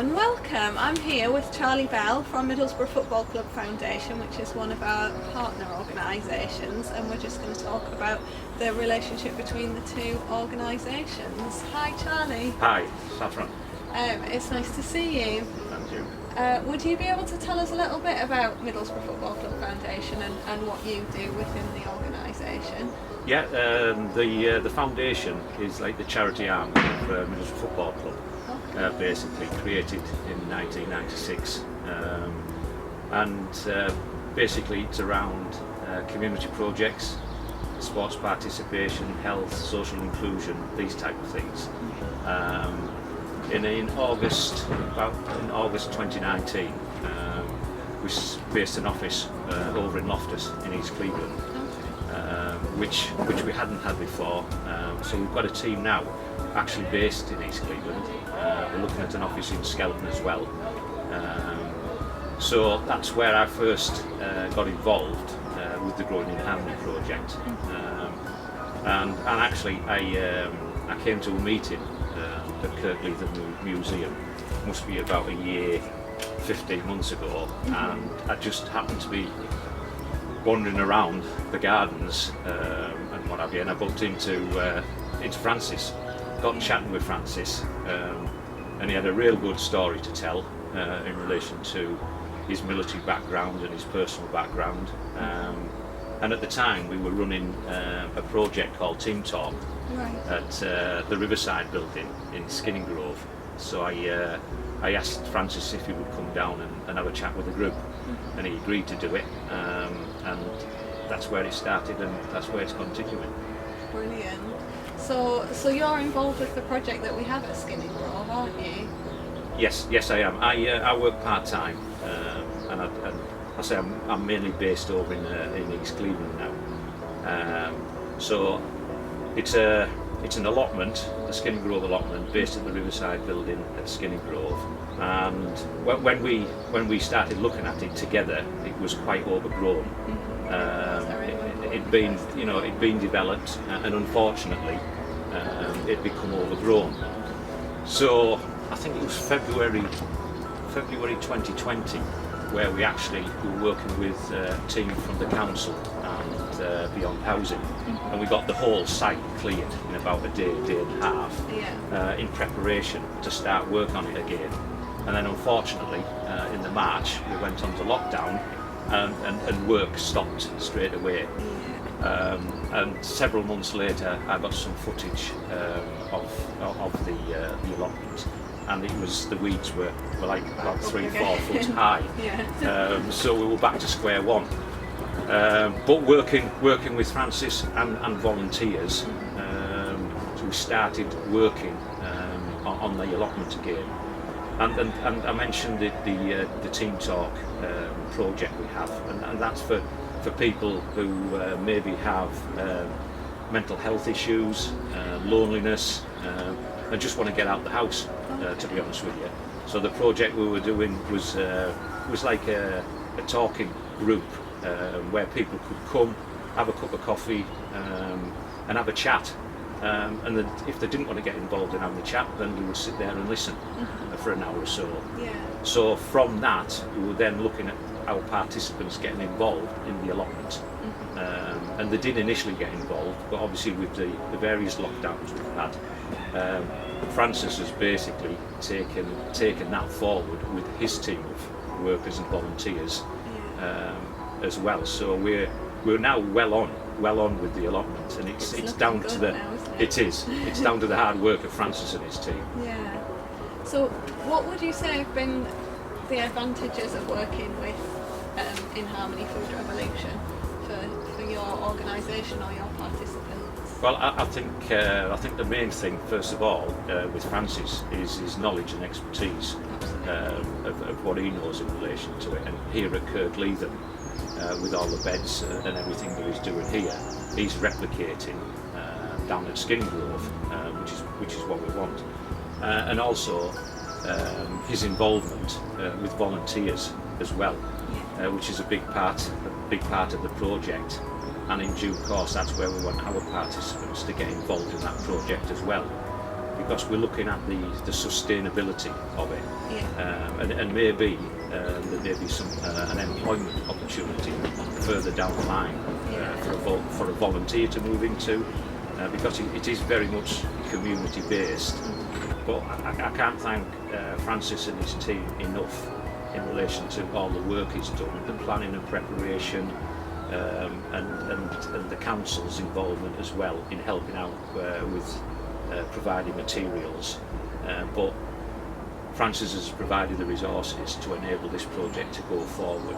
and welcome. I'm here with Charlie Bell from Middlesbrough Football Club Foundation, which is one of our partner organisations, and we're just going to talk about the relationship between the two organisations. Hi Charlie. Hi, Saffron. It's nice to see you. Thank you. Would you be able to tell us a little bit about Middlesbrough Football Club Foundation and what you do within the organisation? Yeah, the foundation is like the charity arm of Middlesbrough Football Club, basically created in 1996, and basically it's around community projects, sports participation, health, social inclusion, these type of things. In August 2019, we based an office over in Loftus in East Cleveland, which we hadn't had before. So we've got a team now actually based in East Cleveland. We're looking at an office in Skelton as well. So that's where I first got involved with the Growing in Harmony project. And actually I came to a meeting at Kirkleatham Museum, must be about a year, 15 months ago, and I just happened to be wandering around the gardens and what have you, and I bumped into Francis, got chatting with Francis, and he had a real good story to tell in relation to his military background and his personal background. And at the time we were running a project called Team Talk at the Riverside building in Skinningrove. So I asked Francis if he would come down and have a chat with the group, and he agreed to do it, and that's where it started and that's where it's continuing. Brilliant. So you're involved with the project that we have at Skinningrove, aren't you? Yes, I am. I work part-time, and I say I'm mainly based over in East Cleveland now. So it's an allotment, the Skinningrove allotment, based at the Riverside building at Skinningrove. And when we started looking at it together, it was quite overgrown. It'd been developed, and unfortunately, it'd become overgrown. So I think it was February 2020 where we were working with a team from the council and Beyond Housing, and we got the whole site cleared in about a day and a half, in preparation to start work on it again. And then unfortunately in the March we went on to lockdown, and work stopped straight away. And several months later I got some footage of the allotment, and the weeds were like about 3-4 foot high. So we were back to square one. But working with Francis and volunteers, so we started working on the allotment again. And I mentioned the Team Talk project we have, and that's for people who maybe have mental health issues, loneliness, and just want to get out the house, to be honest with you. So the project we were doing was like a talking group where people could come, have a cup of coffee, and have a chat. And then if they didn't want to get involved in having the chat, then we would sit there and listen for an hour or so. So from that, we were then looking at our participants getting involved in the allotment. And they did initially get involved, but obviously with the various lockdowns we've had, Francis has basically taken that forward with his team of workers and volunteers as well. So we're now well on with the allotment, and it's down to it's down to the hard work of Francis and his team. So what would you say have been the advantages of working with In Harmony Food Revolution for your organisation or your participants? Well, I think the main thing, first of all, with Francis is his knowledge and expertise of what he knows in relation to it. And here at Kirkleatham, with all the beds and everything that he's doing here, he's replicating down at Skinningrove, which is what we want. And also his involvement with volunteers as well, which is a big part of the project. And in due course, that's where we want our participants to get involved in that project as well, because we're looking at the sustainability of it. Yeah. And maybe there may be some an employment opportunity further down the line for a volunteer to move into, because it is very much community based. But I can't thank Francis and his team enough in relation to all the work he's done, the planning and preparation, and the council's involvement as well in helping out with providing materials. But Francis has provided the resources to enable this project to go forward.